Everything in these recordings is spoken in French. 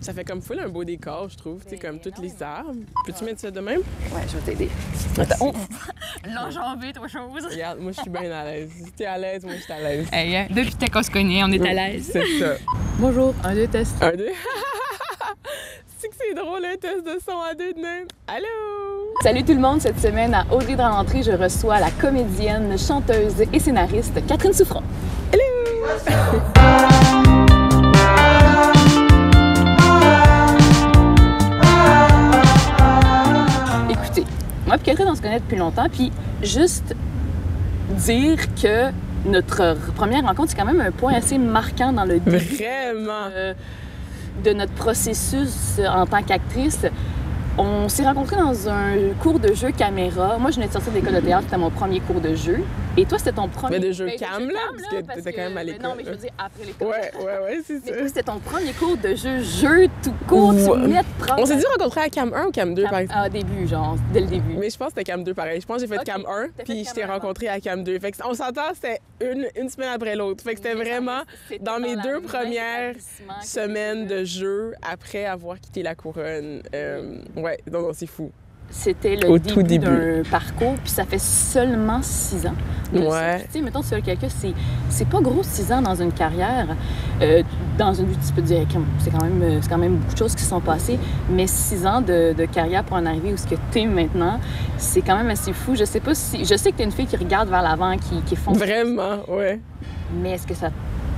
Ça fait comme full un beau décor, je trouve. Tu sais, comme toutes les arbres. Peux-tu mettre ça de même? Ouais, je vais t'aider. Attends. L'enjambée, toi, chose. Regarde, moi, je suis bien à l'aise. Si t'es à l'aise, moi, je suis à l'aise. Hey, depuis qu'on se connaît, on est à l'aise. C'est ça. Bonjour, 1, 2, test. 1, 2. C'est que c'est drôle, un test de son à 2 de même. Allô? Salut tout le monde, cette semaine à Audrey dans l'entrée, je reçois la comédienne, chanteuse et scénariste Catherine Souffrant. Allô? Écoutez, moi et Catherine, on se connaît depuis longtemps, puis juste dire que notre première rencontre, c'est quand même un point assez marquant dans le début Vraiment? de notre processus en tant qu'actrice. On s'est rencontrés dans un cours de jeu caméra. Moi, je venais de sortir de l'école de théâtre, c'était mon premier cours de jeu. Et toi, c'était ton premier... Mais de jeu cam, là, parce que t'étais quand même à l'école. Non, mais je veux dire après l'école. Ouais, c'est Mais ça. toi, c'était ton premier cours de jeu tout court. Tu venais de prendre... On s'est dit rencontrer à Cam 1 ou Cam 2, par exemple? Au début, genre, dès le début. Mais je pense que c'était Cam 2 pareil. Je pense que j'ai fait Ok. Cam 1, T'as puis fait je Cam t'ai 1 rencontré à Cam 2. Fait que on s'entend, c'était une semaine après l'autre. Fait que c'était vraiment C'était dans mes la 2 même premières établissement que semaines les de jeu après avoir quitté la couronne. Ouais, non, c'est fou. C'était Au le tout début début. d'un parcours, puis ça fait seulement 6 ans. de ça. Ouais. Puis, tu sais, mettons, tu as quelqu'un, c'est pas gros 6 ans dans une carrière. Dans une vie, tu peux te dire, c'est quand même beaucoup de choses qui se sont passées, mais 6 ans de carrière pour en arriver où ce que tu es maintenant, c'est quand même assez fou. Je sais pas si... Je sais que tu es une fille qui regarde vers l'avant, qui fonce. Vraiment, ouais. Mais est-ce que ça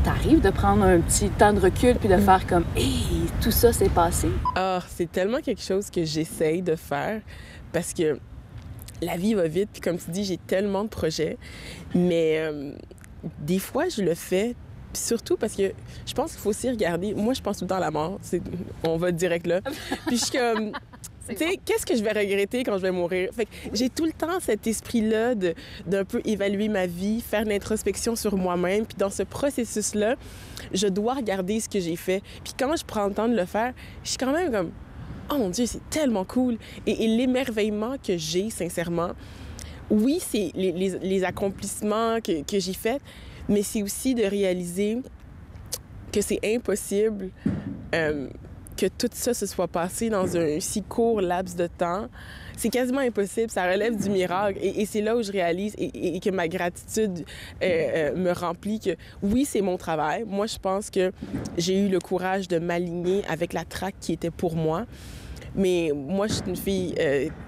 t'arrive de prendre un petit temps de recul puis de faire comme, hey, tout ça s'est passé? Ah, c'est tellement quelque chose que j'essaye de faire parce que la vie va vite, puis comme tu dis, j'ai tellement de projets, mais des fois, je le fais, puis surtout parce que je pense qu'il faut aussi regarder, moi, je pense tout le temps à la mort, on va direct là, puis je suis comme... Tu sais, qu'est-ce que je vais regretter quand je vais mourir? Fait que j'ai tout le temps cet esprit-là d'un peu évaluer ma vie, faire une introspection sur moi-même. Puis dans ce processus-là, je dois regarder ce que j'ai fait. Puis quand je prends le temps de le faire, je suis quand même comme « Oh mon Dieu, c'est tellement cool! » Et l'émerveillement que j'ai, sincèrement, oui, c'est les accomplissements que j'ai faits, mais c'est aussi de réaliser que c'est impossible que tout ça se soit passé dans un si court laps de temps. C'est quasiment impossible, ça relève du miracle. Et c'est là où je réalise et que ma gratitude me remplit que oui, c'est mon travail. Moi, je pense que j'ai eu le courage de m'aligner avec la track qui était pour moi. Mais moi, je suis une fille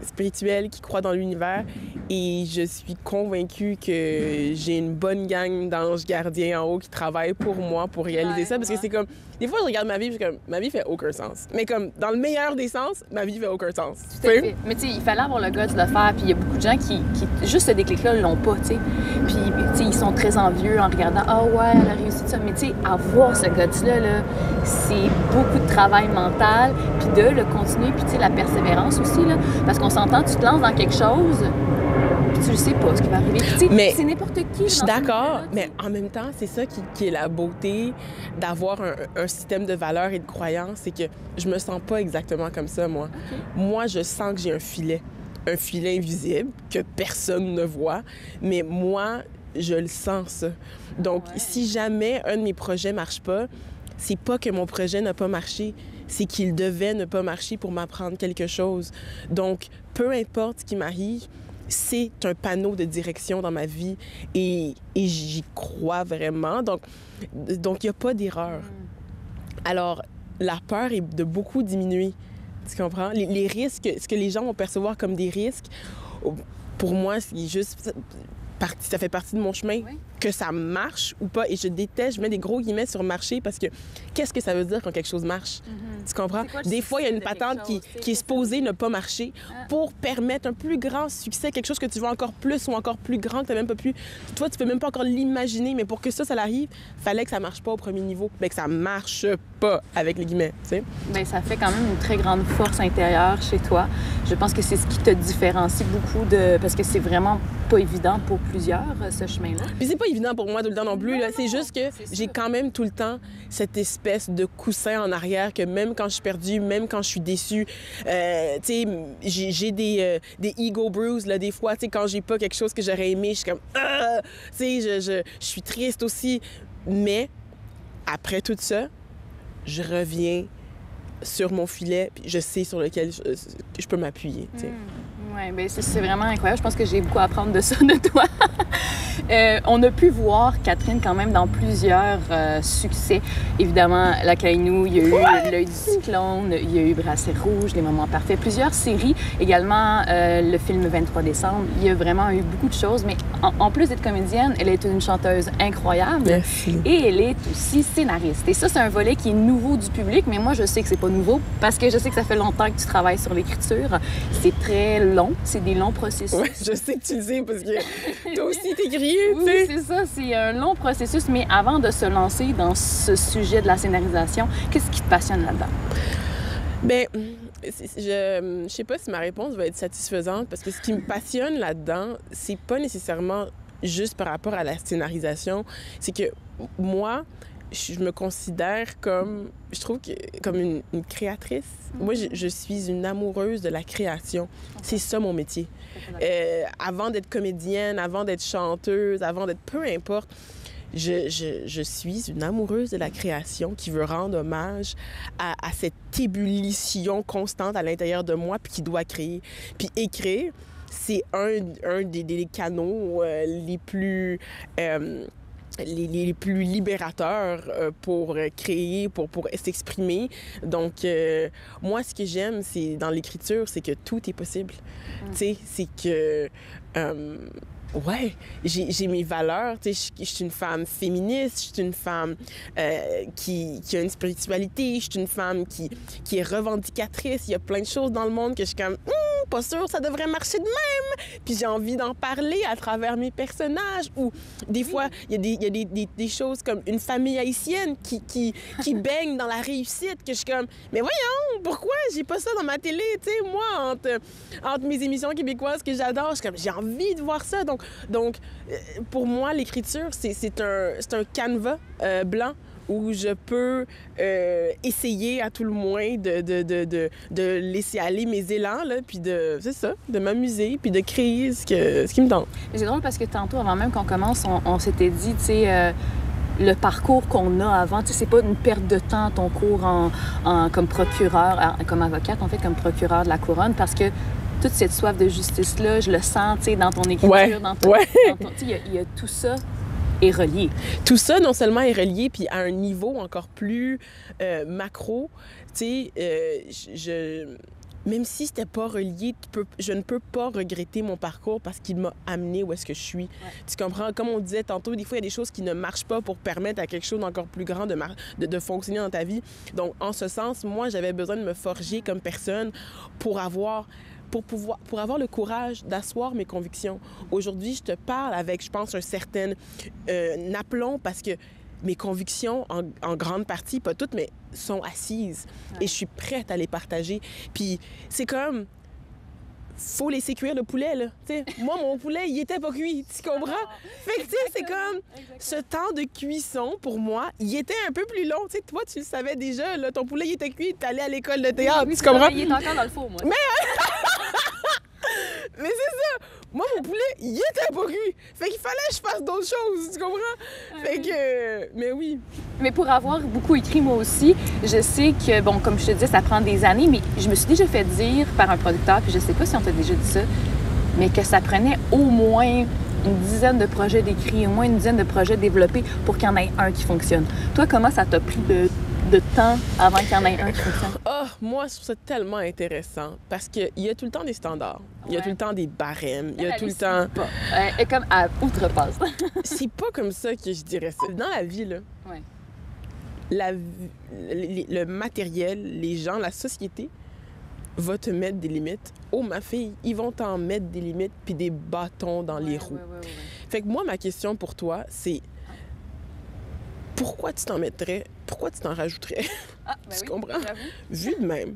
spirituelle qui croit dans l'univers et je suis convaincue que j'ai une bonne gang d'anges gardiens en haut qui travaillent pour moi pour réaliser ça. Parce que c'est comme... Des fois, je regarde ma vie et je suis comme... Ma vie fait aucun sens. Mais comme, dans le meilleur des sens, ma vie fait aucun sens. Tout à fait. Mais tu sais, il fallait avoir le guts de le faire, puis il y a beaucoup de gens qui juste ce déclic-là, l'ont pas, tu sais. Puis, tu sais, ils sont très envieux en regardant « Ah ouais, elle a réussi tout ça ». Mais tu sais, avoir ce guts-là, là, c'est beaucoup de travail mental, puis de le continuer, puis tu sais, la persévérance aussi, là. Parce qu'on s'entend, tu te lances dans quelque chose, puis tu le sais pas ce qui va arriver. Puis, tu sais, Mais c'est n'importe qui. je suis d'accord, mais en même temps, c'est ça qui est la beauté d'avoir un système de valeurs et de croyances, c'est que je me sens pas exactement comme ça, moi. Okay. Moi, je sens que j'ai un filet invisible que personne ne voit, mais moi, je le sens, ça. Donc, si jamais un de mes projets marche pas, c'est pas que mon projet n'a pas marché, c'est qu'il devait ne pas marcher pour m'apprendre quelque chose. Donc, peu importe ce qui m'arrive, c'est un panneau de direction dans ma vie et j'y crois vraiment. Donc, il n'y a pas d'erreur. Alors, la peur est de beaucoup diminuer. Tu comprends? Les risques, ce que les gens vont percevoir comme des risques, pour moi, c'est juste... ça fait partie de mon chemin, Oui. que ça marche ou pas. Et je déteste, je mets des gros guillemets sur marcher parce que qu'est-ce que ça veut dire quand quelque chose marche? Tu comprends? C'est quoi le Des fois, il y a une succès de patente quelque chose, qui est supposée ne pas marcher Ah. pour permettre un plus grand succès, quelque chose que tu veux encore plus ou encore plus grand, que tu n'as même pas pu... Toi, tu peux même pas encore l'imaginer, mais pour que ça arrive, fallait que ça marche pas au premier niveau, mais que ça marche pas, avec les guillemets, tu sais. Bien, ça fait quand même une très grande force intérieure chez toi. Je pense que c'est ce qui te différencie beaucoup parce que c'est vraiment pas évident pour plusieurs, ce chemin-là. Puis c'est pas évident pour moi tout le temps non plus. Là. C'est juste que c'est j'ai ça. quand même tout le temps cette espèce de coussin en arrière que même quand je suis perdue, même quand je suis déçue, tu sais, j'ai des ego bruises, là, des fois, tu sais, quand j'ai pas quelque chose que j'aurais aimé, je suis comme... Tu sais, je suis triste aussi. Mais après tout ça, je reviens sur mon filet, puis je sais sur lequel je peux m'appuyer, tu sais. Oui, bien c'est vraiment incroyable. Je pense que j'ai beaucoup à apprendre de ça, de toi. On a pu voir Catherine quand même dans plusieurs succès. Évidemment, La Caïnou, il y a eu L'œil du cyclone, il y a eu Bracelet rouge, Les moments parfaits, plusieurs séries. Également, le film 23 décembre. Il y a vraiment eu beaucoup de choses. Mais en plus d'être comédienne, elle est une chanteuse incroyable. Merci. Et elle est aussi scénariste. Et ça, c'est un volet qui est nouveau du public, mais moi, je sais que c'est pas nouveau parce que je sais que ça fait longtemps que tu travailles sur l'écriture. C'est très long, c'est des longs processus. Oui, je sais que tu le sais parce que toi aussi, t'es grillé, tu Oui, sais. c'est ça, c'est un long processus, mais avant de se lancer dans ce sujet de la scénarisation, qu'est-ce qui te passionne là-dedans? Bien, je sais pas si ma réponse va être satisfaisante parce que ce qui me passionne là-dedans, c'est pas nécessairement juste par rapport à la scénarisation, c'est que moi, je me considère comme, je trouve que comme une créatrice. Moi, je suis une amoureuse de la création. C'est ça mon métier. Avant d'être comédienne, avant d'être chanteuse, avant d'être peu importe, je suis une amoureuse de la création qui veut rendre hommage à cette ébullition constante à l'intérieur de moi puis qui doit créer. Puis écrire, c'est un des canaux les plus libérateurs pour créer, pour s'exprimer. Donc, moi, ce que j'aime, c'est dans l'écriture, c'est que tout est possible. Tu sais, c'est que... ouais, j'ai mes valeurs, tu sais, je suis une femme féministe, je suis une femme qui a une spiritualité, je suis une femme qui est revendicatrice. Il y a plein de choses dans le monde que je suis comme, pas sûre, ça devrait marcher de même. Puis j'ai envie d'en parler à travers mes personnages. Ou des fois, il y a des choses comme une famille haïtienne qui baigne dans la réussite, que je suis comme, mais voyons, pourquoi j'ai pas ça dans ma télé, tu sais, moi, entre mes émissions québécoises que j'adore, je suis comme, j'ai envie de voir ça. Donc pour moi, l'écriture, c'est un canevas blanc où je peux essayer à tout le moins de laisser aller mes élans, là, puis c'est ça, de m'amuser, puis de créer ce qui me tente. C'est drôle parce que tantôt, avant même qu'on commence, on s'était dit, tu sais, le parcours qu'on a avant, tu sais, c'est pas une perte de temps, ton cours comme procureur, comme avocate, en fait, comme procureur de la couronne, parce que toute cette soif de justice-là, je le sens, tu sais, dans ton écriture, dans ton... Tu sais, il y a tout ça est relié. Tout ça, non seulement est relié, puis à un niveau encore plus macro, tu sais, même si c'était pas relié, je ne peux pas regretter mon parcours parce qu'il m'a amené où est-ce que je suis. Ouais. Tu comprends? Comme on disait tantôt, des fois, il y a des choses qui ne marchent pas pour permettre à quelque chose d'encore plus grand de fonctionner dans ta vie. Donc, en ce sens, moi, j'avais besoin de me forger comme personne pour avoir le courage d'asseoir mes convictions. Aujourd'hui, je te parle avec, je pense, un certain aplomb parce que mes convictions, en grande partie, pas toutes, mais sont assises. Ouais. Et je suis prête à les partager. Puis c'est comme... faut laisser cuire le poulet, là. T'sais, moi, mon poulet, il était pas cuit, tu comprends? Fait que, tu sais, c'est comme... ce temps de cuisson, pour moi, il était un peu plus long. Tu sais, toi, tu le savais déjà, là, ton poulet, il était cuit, t'allais à l'école de théâtre, oui, tu comprends? Il est encore dans le four, moi. Mais c'est ça! Moi, mon poulet, il était pas cuit. Fait qu'il fallait que je fasse d'autres choses, tu comprends? Fait que... mais oui. Mais pour avoir beaucoup écrit, moi aussi, je sais que, bon, comme je te disais, ça prend des années, mais je me suis déjà fait dire par un producteur, puis je sais pas si on t'a déjà dit ça, mais que ça prenait au moins une dizaine de projets d'écrits, au moins une dizaine de projets développés pour qu'il y en ait un qui fonctionne. Toi, comment ça t'a pris de temps avant qu'il y en ait un qui fonctionne? Moi, je trouve ça tellement intéressant parce qu'il y a tout le temps des standards. Il y a tout le temps des barèmes. Il y a tout le temps... Et comme à outrepasse. C'est pas comme ça que je dirais ça. Dans la vie, là, le matériel, les gens, la société va te mettre des limites. Oh, ma fille, ils vont t'en mettre des limites puis des bâtons dans les roues. Fait que moi, ma question pour toi, c'est pourquoi tu t'en mettrais, pourquoi tu t'en rajouterais? Tu comprends? Vu de même.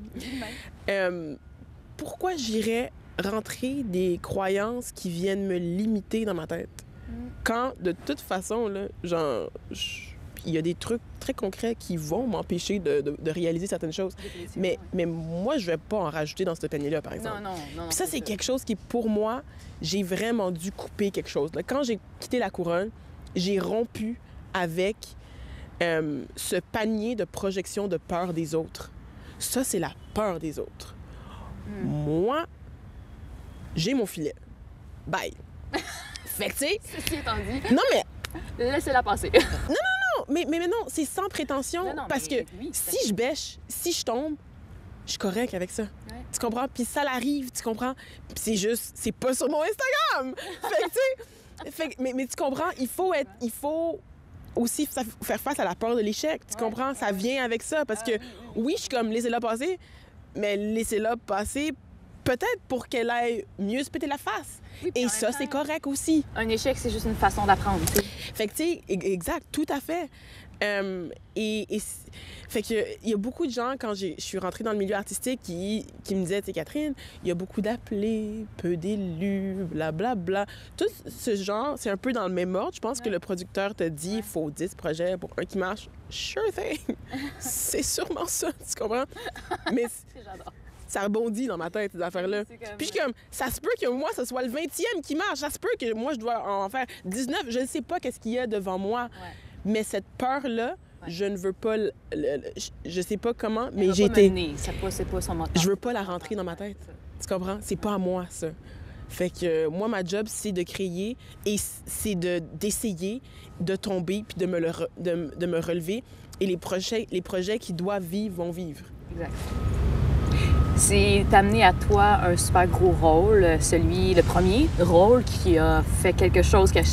Pourquoi j'irais rentrer des croyances qui viennent me limiter dans ma tête? Quand, de toute façon, là, genre, il y a des trucs très concrets qui vont m'empêcher de réaliser certaines choses. Mais moi, je vais pas en rajouter dans ce panier-là, par exemple. Non. Puis ça, c'est quelque chose qui, pour moi, j'ai vraiment dû couper quelque chose. Là, quand j'ai quitté la couronne, j'ai rompu avec ce panier de projection de peur des autres. Ça, c'est la peur des autres. Moi, j'ai mon filet. Bye. Fait que, tu sais... Ceci étant dit... Non, mais... Laissez-la passer. Non, mais non, c'est sans prétention. Non, parce que oui, si je bêche, si je tombe, je suis correct avec ça. Ouais. Tu comprends? Puis ça l'arrive, tu comprends? Puis c'est juste, c'est pas sur mon Instagram. Fait que, tu sais... Mais tu comprends? Il faut aussi faire face à la peur de l'échec. Tu comprends? Ça vient avec ça. Parce que, oui, je suis comme, laissez-la passer, mais laissez-la passer peut-être pour qu'elle aille mieux se péter la face. Oui, et ça, c'est correct aussi. Un échec, c'est juste une façon d'apprendre, tu sais. Fait que, tu sais, exact, tout à fait. Fait que, il y a beaucoup de gens, quand je suis rentrée dans le milieu artistique, qui me disaient, tu sais, Catherine, il y a beaucoup d'appelés, peu d'élus, blablabla. Tout ce genre, c'est un peu dans le même ordre. Je pense que le producteur te dit, il faut 10 projets pour un qui marche. Sure thing! C'est sûrement ça, tu comprends? Mais J'adore. ça rebondit dans ma tête, ces affaires-là. Puis je suis comme, ça se peut que moi, ce soit le 20e qui marche. Ça se peut que moi, je dois en faire 19. Je ne sais pas qu'est-ce qu'il y a devant moi. Ouais. Mais cette peur-là, je ne veux pas... je sais pas comment, mais Elle j'ai va pas été... mener. C'est pas son moteur. Je veux pas la rentrer dans ma tête. Tu comprends? C'est pas à moi, ça. Fait que moi, ma job, c'est de créer et c'est d'essayer de tomber puis de me relever. Et les projets qui doivent vivre vont vivre. Exact. C'est amené à toi un super gros rôle, le premier rôle qui a fait quelque chose, qui a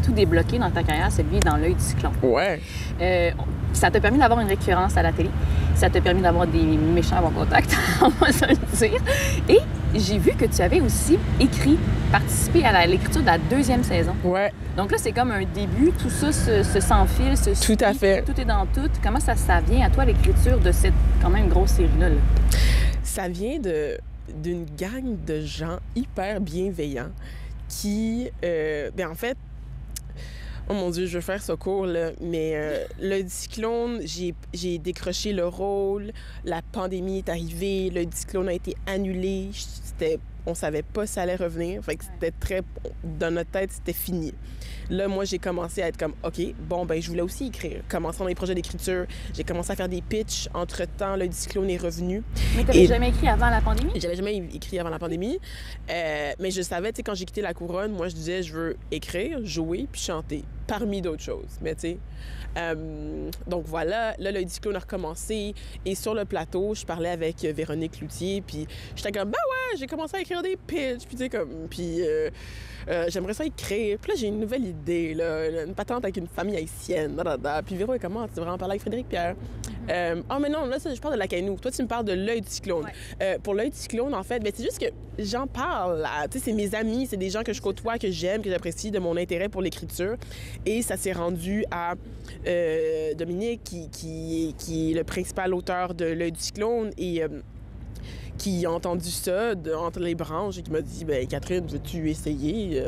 tout débloqué dans ta carrière, celui dans L'œil du cyclone. Ouais. Ça t'a permis d'avoir une récurrence à la télé. Ça t'a permis d'avoir des méchants bons contacts, on va se le dire. Et j'ai vu que tu avais aussi participé à l'écriture de la 2e saison. Ouais. Donc là, c'est comme un début. Tout ça se s'enfile, se suit. Tout à fait. Tout est dans tout. Comment ça vient à toi, l'écriture de cette quand même grosse série-là? Là? Ça vient d'une gang de gens hyper bienveillants qui, en fait, oh mon Dieu, je veux faire ce cours, là, mais le cyclone, j'ai décroché le rôle, la pandémie est arrivée, le cyclone a été annulé, on savait pas si ça allait revenir, fait que c'était très... Dans notre tête, c'était fini. Là, moi, j'ai commencé à être comme, OK, bon, ben je voulais aussi écrire. Commençons dans les projets d'écriture. J'ai commencé à faire des pitchs. Entre-temps, le cyclone est revenu. Mais t'avais jamais écrit avant la pandémie? J'avais jamais écrit avant la pandémie. Mais je savais, tu sais, quand j'ai quitté la couronne, moi, je disais, je veux écrire, jouer, puis chanter, parmi d'autres choses. Mais tu sais... donc voilà, là, le cyclone a recommencé. Et sur le plateau, je parlais avec Véronique Loutier, puis j'étais comme, ben ouais, j'ai commencé à écrire des pitchs, puis tu sais, comme... Puis... j'aimerais ça écrire. Puis là, j'ai une nouvelle idée, là, une patente avec une famille haïtienne. Puis Véro, comment? Tu devrais en parler avec Frédéric Pierre. Mais non, là, je parle de l'Acainou. Toi, tu me parles de L'œil du cyclone. Ouais. Pour L'œil du cyclone, en fait, ben, c'est juste que j'en parle. Tu sais, c'est mes amis, c'est des gens que je côtoie, que j'aime, que j'apprécie, de mon intérêt pour l'écriture. Et ça s'est rendu à Dominique, qui est le principal auteur de L'œil du cyclone. Et... qui a entendu ça entre les branches et qui m'a dit, ben Catherine, veux-tu essayer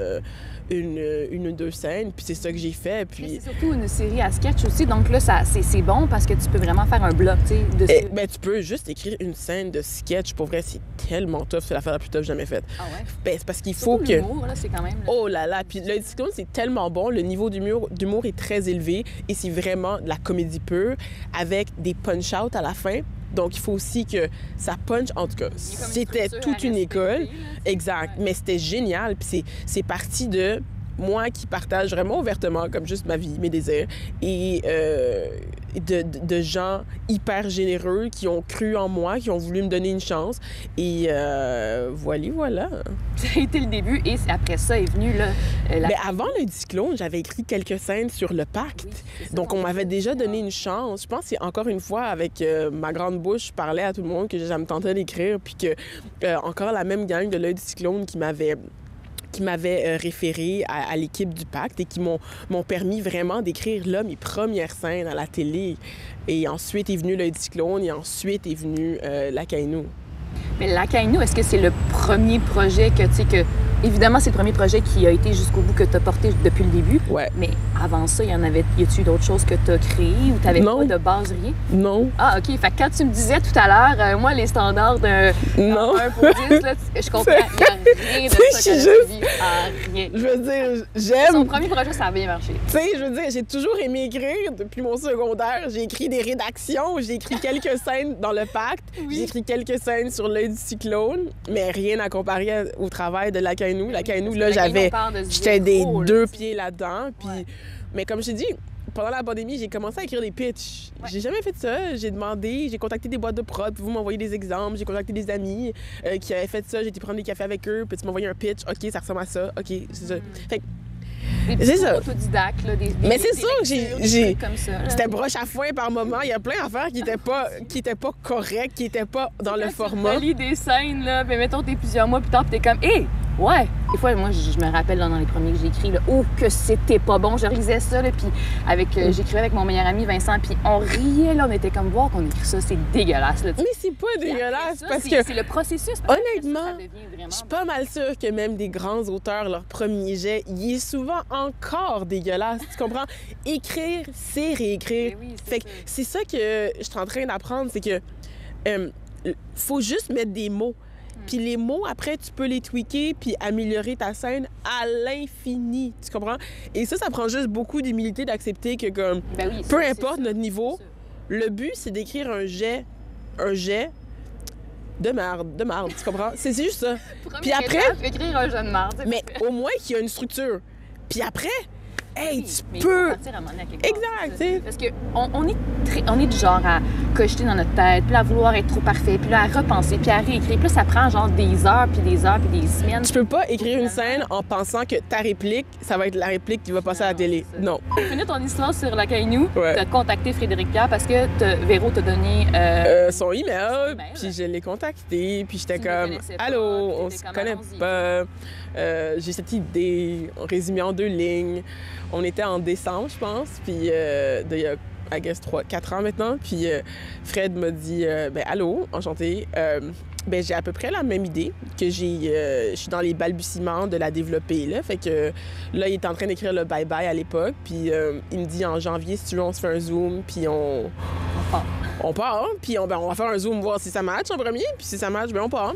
une ou deux scènes? Puis c'est ça que j'ai fait. Puis... C'est surtout une série à sketch aussi, donc là, c'est bon parce que tu peux vraiment faire un bloc, tu sais, dessus. Ben, tu peux juste écrire une scène de sketch. Pour vrai, c'est tellement tough. C'est l'affaire la plus tough jamais faite. Ah ouais? Ben, c'est parce qu'il faut que... l'humour, là, c'est quand même... Oh là là! Puis le cyclone, c'est tellement bon. Le niveau d'humour est très élevé et c'est vraiment de la comédie pure avec des punch-out à la fin. Donc, il faut aussi que ça punch. En tout cas, c'était toute une école. Exact. Ouais. Mais c'était génial. Puis c'est parti de moi qui partage vraiment ouvertement, comme juste ma vie, mes désirs, et de gens hyper généreux qui ont cru en moi, qui ont voulu me donner une chance. Et voilà. Ça a été le début. Et après ça est venu là... Mais avant le cyclone, j'avais écrit quelques scènes sur le pacte. Oui, donc, on m'avait déjà donné une chance. Je pense que c'est encore une fois, avec ma grande bouche, je parlais à tout le monde que ça me tentait d'écrire. Puis que encore la même gang de L'œil du cyclone qui m'avait référé à l'équipe du pacte et qui m'ont permis vraiment d'écrire là mes premières scènes à la télé. Et ensuite est venu L'œil du cyclone et ensuite est venu l'Acainou. Mais l'Acainou, est-ce que c'est le premier projet que évidemment, c'est le premier projet qui a été jusqu'au bout que tu as porté depuis le début. Ouais. Mais avant ça, y a-tu eu d'autres choses que tu as créées ou tu n'avais pas de base, rien? Non. Ah, OK. Fait que quand tu me disais tout à l'heure, moi, les standards d'un 1 pour 10, là, je comprends. Il n'y a rien de ça que j'ai vu. Rien. Je veux dire, j'aime... Son premier projet, ça a bien marché. Tu sais, je veux dire, j'ai toujours aimé écrire depuis mon secondaire. J'ai écrit des rédactions, j'ai écrit quelques scènes dans le pacte, j'ai écrit quelques scènes sur l'œil du cyclone, mais rien à comparer au travail de la Cainou. La Cainou, là, j'étais des 2 pieds là-dedans. Puis, mais comme je t'ai dit, pendant la pandémie, j'ai commencé à écrire des pitchs. J'ai jamais fait ça. J'ai demandé, j'ai contacté des boîtes de prod, puis vous m'envoyez des exemples. J'ai contacté des amis qui avaient fait ça. J'ai été prendre des cafés avec eux, puis tu m'envoyais un pitch. OK, ça ressemble à ça. OK, c'est ça. Fait que, c'est ça. Autodidacte, là, mais c'est sûr que j'ai comme ça. C'était broche à foin par moment. Il y a plein d'affaires qui étaient pas correctes, qui étaient pas dans le format. Tu lis des scènes, là, mais mettons, t'es plusieurs mois plus tard, puis t'es comme, hé, ouais. Des fois, moi, je me rappelle là, dans les premiers que j'ai écrits, là, oh, que c'était pas bon. Je lisais ça, là, puis j'écrivais avec mon meilleur ami Vincent, puis on riait, là, on était comme, voir qu'on écrit ça, c'est dégueulasse, là. Mais c'est pas dégueulasse, ça, parce que... C'est le processus. Honnêtement, je suis pas mal sûre que même des grands auteurs, leur premier jet, il est souvent encore dégueulasse, tu comprends? Écrire, c'est réécrire. Oui, fait que c'est ça que je suis en train d'apprendre, c'est que faut juste mettre des mots. Puis les mots, après, tu peux les tweaker puis améliorer ta scène à l'infini, tu comprends? Et ça prend juste beaucoup d'humilité d'accepter que, comme, peu importe notre niveau, le but, c'est d'écrire un jet de merde, tu comprends? C'est juste ça. Puis après... écrire un jet de merde. Mais au moins qu'il y a une structure. Puis après... Hey, mais tu peux... il faut partir à un moment donné à quelque part, exact, tu sais. Parce qu'on est du genre à cocheter dans notre tête, puis à vouloir être trop parfait, puis là, à repenser, puis à réécrire. Puis là, ça prend genre des heures, puis des heures, puis des semaines. Tu peux pas écrire une scène en pensant que ta réplique, ça va être la réplique qui va passer à la télé. Non. Pour finir ton histoire sur la Cainou, t'as contacté Frédéric Pierre parce que Véro t'a donné... son email, puis je l'ai contacté, puis j'étais comme « Allô, on se connaît pas. J'ai cette idée, résumé en 2 lignes. » On était en décembre, je pense, puis il y a, I guess, 4 ans maintenant. Puis Fred m'a dit ben allô, enchanté. Ben j'ai à peu près la même idée, que je suis dans les balbutiements de la développer, là. Fait que là, il est en train d'écrire le bye-bye à l'époque. Puis il me dit en janvier, si tu veux, on se fait un Zoom, puis on part. Puis on va faire un Zoom, voir si ça match en premier. Puis si ça match, ben on part.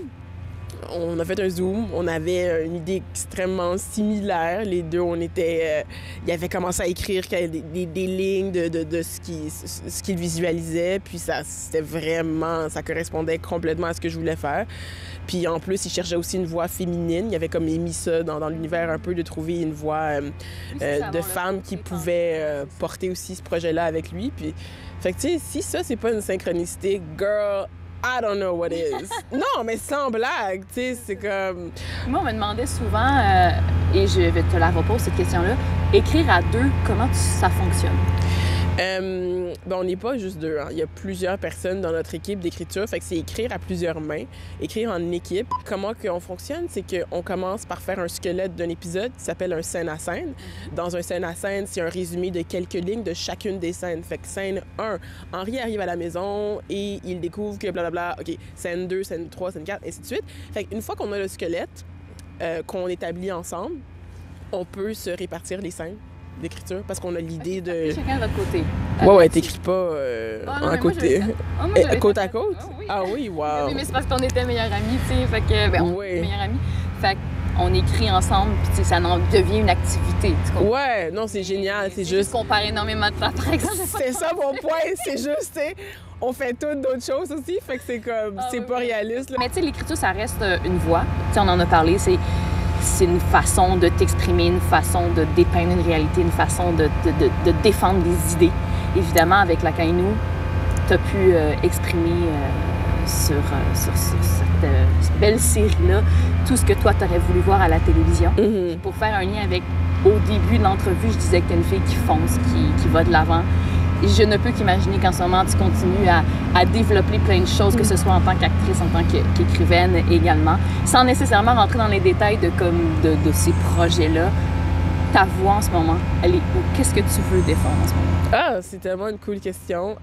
On a fait un Zoom, on avait une idée extrêmement similaire. Les deux, il avait commencé à écrire des lignes de ce qu'il visualisait, puis ça correspondait complètement à ce que je voulais faire. Puis en plus, il cherchait aussi une voix féminine. Il avait comme émis ça dans l'univers un peu, de trouver une voix de femme qui pouvait porter aussi ce projet-là avec lui. Puis, fait que tu sais, si ça, c'est pas une synchronicité, girl, I don't know what is. Non, mais sans blague, tu sais, c'est comme... Moi, on me demandait souvent, et je vais te la reposer, cette question-là, écrire à 2, comment ça fonctionne? Ben, on n'est pas juste 2. Hein. Il y a plusieurs personnes dans notre équipe d'écriture. Fait que c'est écrire à plusieurs mains, écrire en équipe. Comment qu'on fonctionne, c'est qu'on commence par faire un squelette d'un épisode qui s'appelle un scène à scène. Dans un scène à scène, c'est un résumé de quelques lignes de chacune des scènes. Fait que scène 1, Henri arrive à la maison et il découvre que blablabla, OK, scène 2, scène 3, scène 4, et ainsi de suite. Fait qu'une fois qu'on a le squelette, qu'on établit ensemble, on peut se répartir les scènes d'écriture parce qu'on a l'idée de... Chacun de votre côté. Ouais, t'écris pas en côté. Côte à côte? Oh, oui. Ah oui, wow. Oui, mais c'est parce qu'on était meilleurs amis, tu sais, fait que... Ben, on était meilleurs amis. Fait qu'on écrit ensemble, puis ça devient une activité, tu comprends? Ouais, non, c'est génial, c'est juste... qu'on perd énormément de temps, par exemple. C'est ça mon point, c'est juste, tu sais, on fait toutes d'autres choses aussi, fait que c'est comme, c'est pas réaliste, là. Mais tu sais, l'écriture, ça reste une voix. Tu sais, on en a parlé, c'est une façon de t'exprimer, une façon de dépeindre une réalité, une façon de défendre des idées. Évidemment, avec la Cainou, tu as pu exprimer sur cette belle série-là tout ce que toi, tu aurais voulu voir à la télévision. Mm-hmm. Pour faire un lien avec, au début de l'entrevue, je disais que tu es une fille qui fonce, qui va de l'avant. Je ne peux qu'imaginer qu'en ce moment, tu continues à développer plein de choses, que ce soit en tant qu'actrice, en tant qu'écrivaine également, sans nécessairement rentrer dans les détails de ces projets-là. Ta voix en ce moment, elle est où? Qu'est-ce que tu veux défendre en ce moment? Ah, c'est tellement une cool question.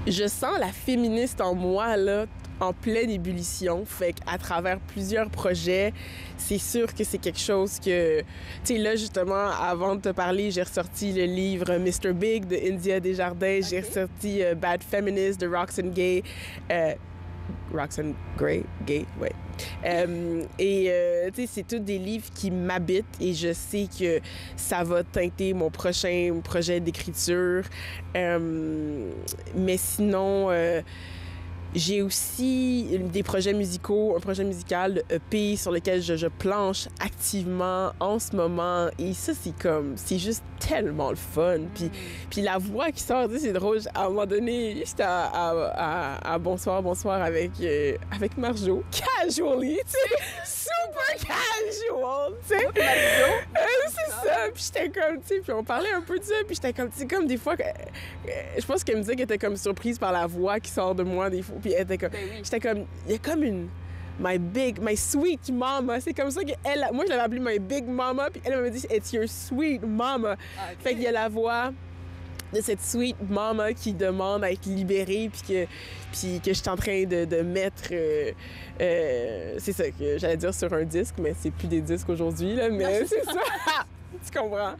Je sens la féministe en moi, là, en pleine ébullition. Fait qu'à travers plusieurs projets, c'est sûr que c'est quelque chose que... Tu sais, là, justement, avant de te parler, j'ai ressorti le livre Mr. Big de India Desjardins. Okay. J'ai ressorti Bad Feminist de Roxane Gay. Roxane Gray, ouais. Tu sais, c'est tous des livres qui m'habitent et je sais que ça va teinter mon prochain projet d'écriture. Mais sinon, j'ai aussi des projets musicaux, un projet musical de EP sur lequel je planche activement en ce moment. Et ça, c'est juste tellement le fun. Puis la voix qui sort, tu sais, c'est drôle. À un moment donné, j'étais à Bonsoir avec Marjo. Casually, tu sais, super casual, tu sais. C'est ça. Puis j'étais comme, tu sais, puis on parlait un peu de ça. Puis j'étais comme, tu sais, comme des fois, je pense qu'elle me disait qu'elle était comme surprise par la voix qui sort de moi des fois. Puis elle était comme, j'étais comme, il y a comme une, my sweet mama. C'est comme ça qu'elle, moi je l'avais appelée my big mama, puis elle m'a dit, it's your sweet mama. Okay. Fait qu'il y a la voix de cette sweet mama qui demande à être libérée, puis que je suis en train de mettre, c'est ça que j'allais dire sur un disque, mais c'est plus des disques aujourd'hui, là, mais c'est ça. Tu comprends?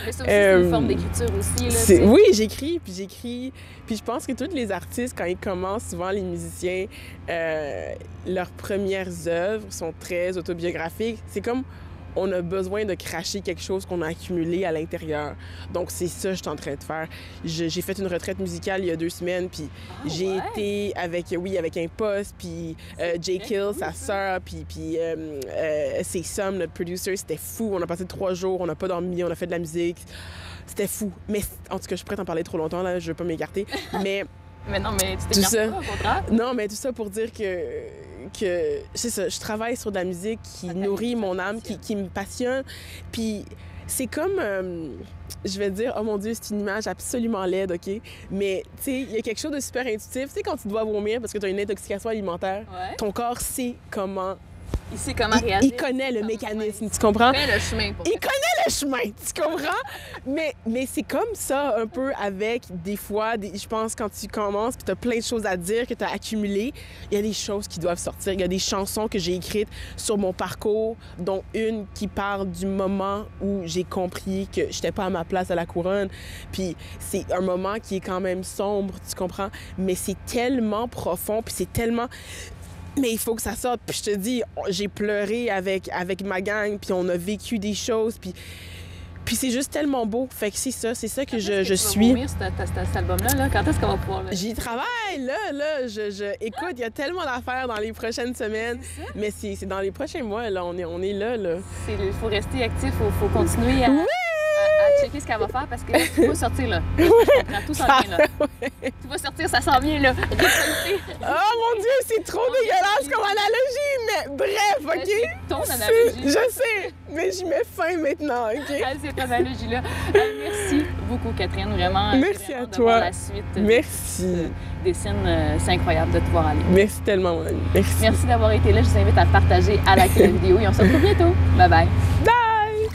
Mais ça aussi, c'est une forme d'écriture aussi. Là, oui, j'écris. Puis je pense que tous les artistes, quand ils commencent, souvent les musiciens, leurs premières œuvres sont très autobiographiques. C'est comme on a besoin de cracher quelque chose qu'on a accumulé à l'intérieur. Donc, c'est ça que je suis en train de faire. J'ai fait une retraite musicale il y a 2 semaines, puis j'ai été avec un poste, puis Jay Kill, sa sœur, puis c'est Sam, notre producer. C'était fou. On a passé 3 jours, on n'a pas dormi, on a fait de la musique. C'était fou. Mais en tout cas, je pourrais t'en parler trop longtemps, là, je veux pas m'écarter. Mais non, mais tu t'écartes pas, au contraire. Non, mais tout ça pour dire que c'est ça, je travaille sur de la musique qui nourrit mon âme, qui me passionne. Puis c'est comme, je vais dire, oh mon Dieu, c'est une image absolument laide, OK? Mais, tu sais, il y a quelque chose de super intuitif. Tu sais, quand tu dois vomir parce que tu as une intoxication alimentaire, ton corps sait comment... Il sait comment réagir. Il connaît le mécanisme, tu comprends? Il connaît le chemin. Il connaît le chemin, tu comprends? mais c'est comme ça un peu avec des fois, je pense, quand tu commences puis tu as plein de choses à dire que tu as accumulées, il y a des choses qui doivent sortir. Il y a des chansons que j'ai écrites sur mon parcours, dont une qui parle du moment où j'ai compris que j'étais pas à ma place à la couronne. Puis c'est un moment qui est quand même sombre, tu comprends? Mais c'est tellement profond, puis c'est tellement... Mais il faut que ça sorte. Puis je te dis, j'ai pleuré avec ma gang, puis on a vécu des choses, puis c'est juste tellement beau. Fait que c'est ça que je suis. Quand est-ce que tu vas cet album-là? Là? Quand est-ce qu'on va pouvoir... J'y travaille, là. Écoute, il y a tellement d'affaires dans les prochaines semaines. Mais c'est dans les prochains mois, là. On est là. Il faut rester actif, il faut continuer à... Oui! À checker ce qu'elle va faire parce que tout va sortir là. Je comprends, tout s'en vient là. Tout va sortir, ça s'en vient là. Oh mon Dieu, c'est trop dégueulasse comme analogie, mais bref, OK? C'est ton analogie. Je sais, mais j'y mets fin maintenant, OK? Ah, cette analogie-là. Merci beaucoup, Catherine, vraiment. Merci à toi. La suite. Merci. Des scènes, c'est incroyable de te voir aller. Merci tellement, mon ami. Merci. Merci d'avoir été là. Je vous invite à partager, à liker la vidéo et on se retrouve bientôt. Bye bye. Bye!